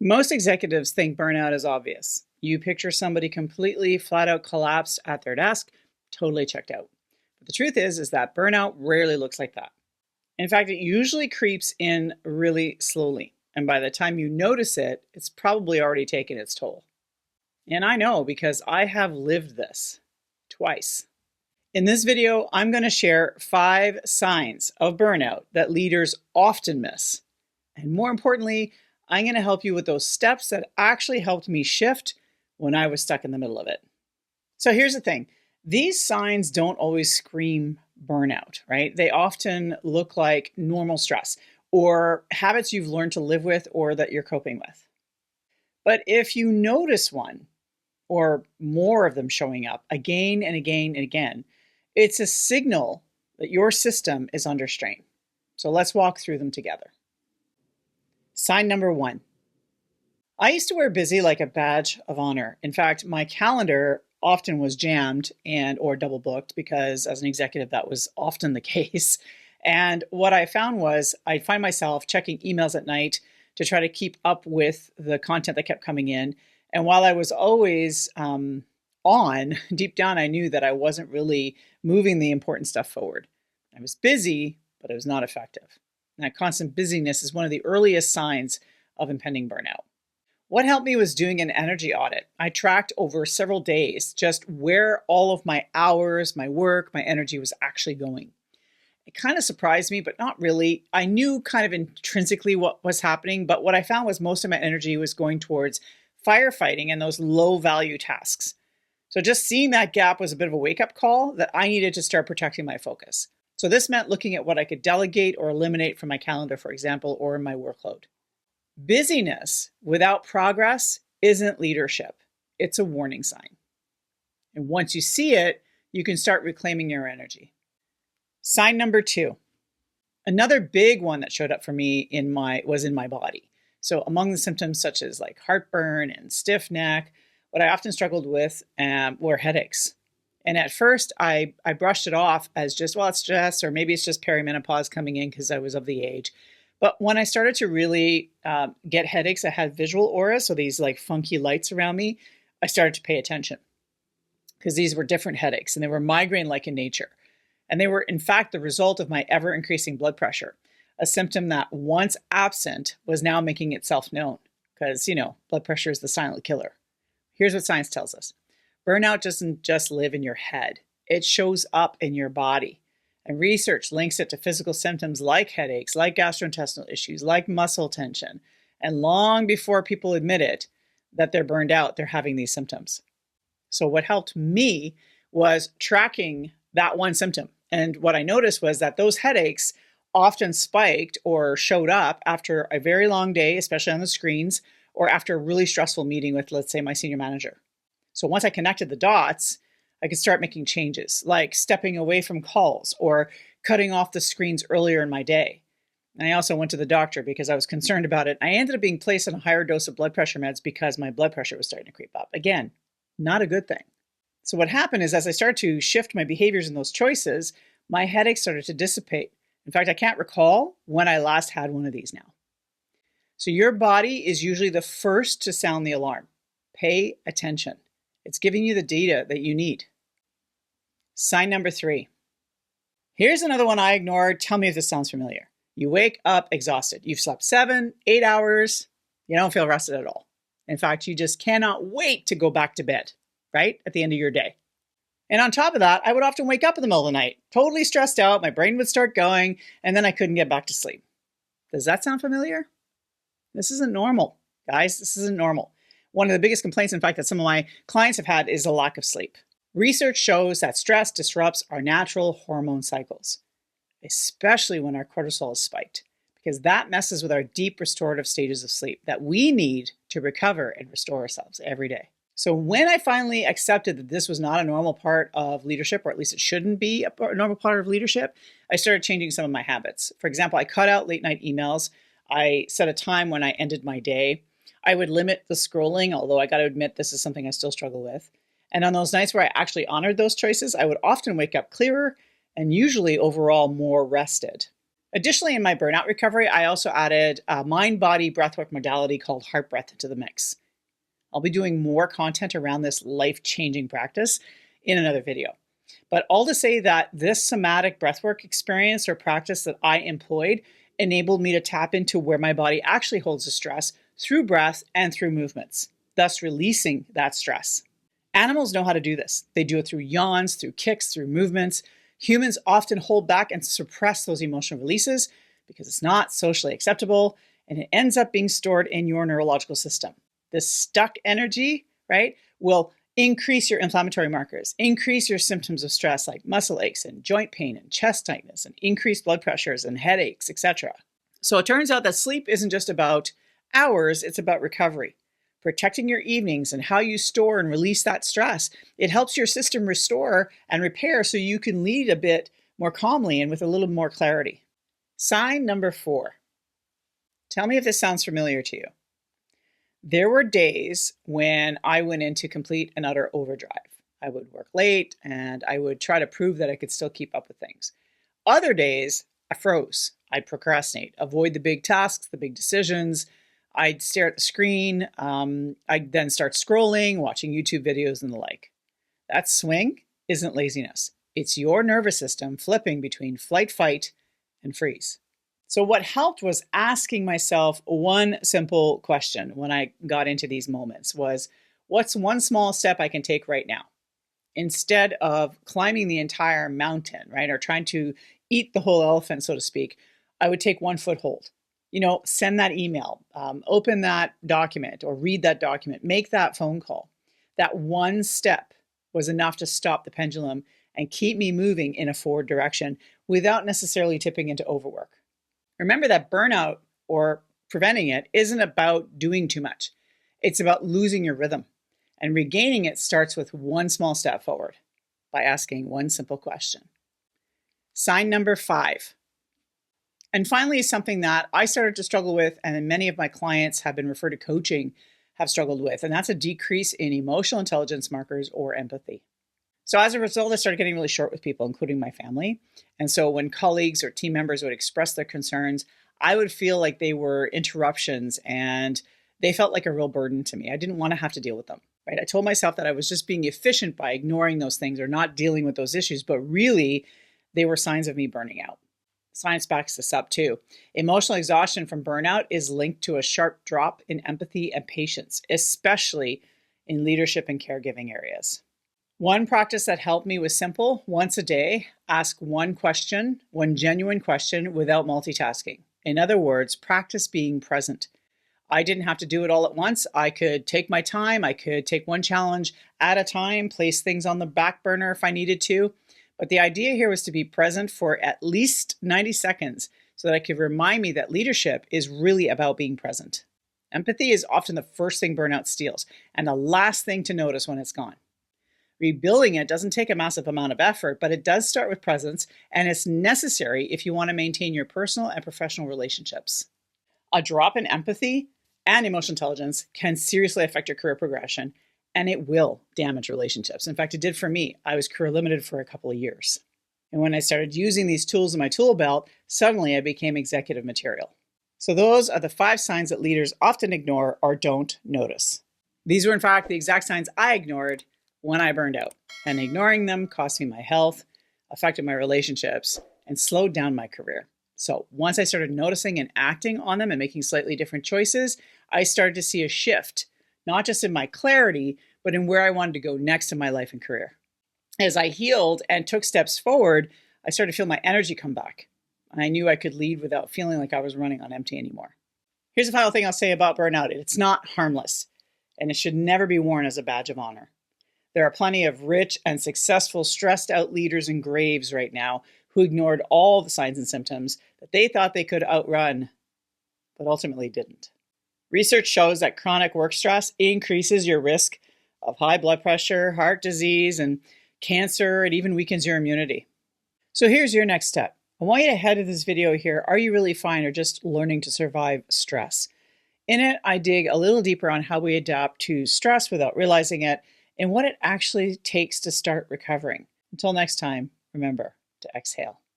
Most executives think burnout is obvious. You picture somebody completely flat out collapsed at their desk, totally checked out. But the truth is that burnout rarely looks like that. In fact, it usually creeps in really slowly. And by the time you notice it, it's probably already taken its toll. And I know because I have lived this twice. In this video, I'm going to share 5 signs of burnout that leaders often miss. And more importantly, I'm going to help you with those steps that actually helped me shift when I was stuck in the middle of it. So here's the thing. These signs don't always scream burnout, right? They often look like normal stress or habits you've learned to live with or that you're coping with. But if you notice one or more of them showing up again and again and again, it's a signal that your system is under strain. So let's walk through them together. Sign number 1. I used to wear busy like a badge of honor. In fact, my calendar often was jammed or double booked because as an executive, that was often the case. And what I found was I'd find myself checking emails at night to try to keep up with the content that kept coming in. And while I was always on, deep down, I knew that I wasn't really moving the important stuff forward. I was busy, but I was not effective. And that constant busyness is one of the earliest signs of impending burnout. What helped me was doing an energy audit. I tracked over several days just where all of my hours, my work, my energy was actually going. It kind of surprised me, but not really. I knew kind of intrinsically what was happening, but what I found was most of my energy was going towards firefighting and those low value tasks. So just seeing that gap was a bit of a wake-up call that I needed to start protecting my focus. So this meant looking at what I could delegate or eliminate from my calendar, for example, or in my workload. Busyness without progress isn't leadership. It's a warning sign. And once you see it, you can start reclaiming your energy. Sign number 2. Another big one that showed up for me was in my body. So among the symptoms such as like heartburn and stiff neck, what I often struggled with were headaches. And at first, I brushed it off as just, well, it's stress, or maybe it's just perimenopause coming in because I was of the age. But when I started to really get headaches, I had visual auras, so these like funky lights around me, I started to pay attention because these were different headaches and they were migraine-like in nature. And they were, in fact, the result of my ever-increasing blood pressure, a symptom that once absent was now making itself known because, blood pressure is the silent killer. Here's what science tells us. Burnout doesn't just live in your head. It shows up in your body. And research links it to physical symptoms like headaches, like gastrointestinal issues, like muscle tension. And long before people admit it, that they're burned out, they're having these symptoms. So what helped me was tracking that one symptom. And what I noticed was that those headaches often spiked or showed up after a very long day, especially on the screens, or after a really stressful meeting with, let's say, my senior manager. So once I connected the dots, I could start making changes, like stepping away from calls or cutting off the screens earlier in my day. And I also went to the doctor because I was concerned about it. I ended up being placed on a higher dose of blood pressure meds because my blood pressure was starting to creep up. Again, not a good thing. So what happened is as I started to shift my behaviors and those choices, my headaches started to dissipate. In fact, I can't recall when I last had one of these now. So your body is usually the first to sound the alarm. Pay attention. It's giving you the data that you need. Sign number 3. Here's another one I ignored. Tell me if this sounds familiar. You wake up exhausted. You've slept 7, 8 hours. You don't feel rested at all. In fact, you just cannot wait to go back to bed, right? At the end of your day. And on top of that, I would often wake up in the middle of the night, totally stressed out. My brain would start going, and then I couldn't get back to sleep. Does that sound familiar? This isn't normal, guys. This isn't normal. One of the biggest complaints, in fact, that some of my clients have had is a lack of sleep. Research shows that stress disrupts our natural hormone cycles, especially when our cortisol is spiked, because that messes with our deep restorative stages of sleep that we need to recover and restore ourselves every day. So when I finally accepted that this was not a normal part of leadership, or at least it shouldn't be a normal part of leadership, I started changing some of my habits. For example, I cut out late night emails. I set a time when I ended my day. I would limit the scrolling, although I got to admit this is something I still struggle with. And on those nights where I actually honored those choices, I would often wake up clearer and usually overall more rested. Additionally, in my burnout recovery, I also added a mind-body breathwork modality called heart breath into the mix. I'll be doing more content around this life-changing practice in another video. But all to say that this somatic breathwork experience or practice that I employed enabled me to tap into where my body actually holds the stress through breath and through movements, thus releasing that stress. Animals know how to do this. They do it through yawns, through kicks, through movements. Humans often hold back and suppress those emotional releases because it's not socially acceptable and it ends up being stored in your neurological system. This stuck energy, right, will increase your inflammatory markers, increase your symptoms of stress like muscle aches and joint pain and chest tightness and increased blood pressures and headaches, etc. So it turns out that sleep isn't just about hours, it's about recovery. Protecting your evenings and how you store and release that stress. It helps your system restore and repair so you can lead a bit more calmly and with a little more clarity. Sign number 4. Tell me if this sounds familiar to you. There were days when I went into complete and utter overdrive. I would work late and I would try to prove that I could still keep up with things. Other days, I froze. I'd procrastinate, avoid the big tasks, the big decisions. I'd stare at the screen. I'd then start scrolling, watching YouTube videos and the like. That swing isn't laziness. It's your nervous system flipping between flight, fight, and freeze. So what helped was asking myself one simple question when I got into these moments was, what's one small step I can take right now? Instead of climbing the entire mountain, right, or trying to eat the whole elephant, so to speak, I would take one foothold. Send that email, open that document or read that document, make that phone call. That one step was enough to stop the pendulum and keep me moving in a forward direction without necessarily tipping into overwork. Remember that burnout or preventing it isn't about doing too much. It's about losing your rhythm, and regaining it starts with one small step forward by asking one simple question. Sign number 5. And finally, something that I started to struggle with, and many of my clients have been referred to coaching have struggled with, and that's a decrease in emotional intelligence markers or empathy. So as a result, I started getting really short with people, including my family. And so when colleagues or team members would express their concerns, I would feel like they were interruptions and they felt like a real burden to me. I didn't want to have to deal with them, right? I told myself that I was just being efficient by ignoring those things or not dealing with those issues, but really they were signs of me burning out. Science backs this up too. Emotional exhaustion from burnout is linked to a sharp drop in empathy and patience, especially in leadership and caregiving areas. One practice that helped me was simple. Once a day, ask one question, one genuine question without multitasking. In other words, practice being present. I didn't have to do it all at once. I could take my time. I could take one challenge at a time, place things on the back burner if I needed to. But the idea here was to be present for at least 90 seconds so that I could remind me that leadership is really about being present. Empathy is often the first thing burnout steals and the last thing to notice when it's gone. Rebuilding it doesn't take a massive amount of effort, but it does start with presence, and it's necessary if you want to maintain your personal and professional relationships. A drop in empathy and emotional intelligence can seriously affect your career progression, and it will damage relationships. In fact, it did for me. I was career limited for a couple of years. And when I started using these tools in my tool belt, suddenly I became executive material. So those are the 5 signs that leaders often ignore or don't notice. These were, in fact, the exact signs I ignored when I burned out, and ignoring them cost me my health, affected my relationships, and slowed down my career. So once I started noticing and acting on them and making slightly different choices, I started to see a shift, not just in my clarity, but in where I wanted to go next in my life and career. As I healed and took steps forward, I started to feel my energy come back. I knew I could lead without feeling like I was running on empty anymore. Here's the final thing I'll say about burnout. It's not harmless, and it should never be worn as a badge of honor. There are plenty of rich and successful stressed out leaders in graves right now who ignored all the signs and symptoms that they thought they could outrun, but ultimately didn't. Research shows that chronic work stress increases your risk of high blood pressure, heart disease, and cancer. It even weakens your immunity. So here's your next step. I want you to head to this video here. Are you really fine or just learning to survive stress? In it, I dig a little deeper on how we adapt to stress without realizing it and what it actually takes to start recovering. Until next time, remember to exhale.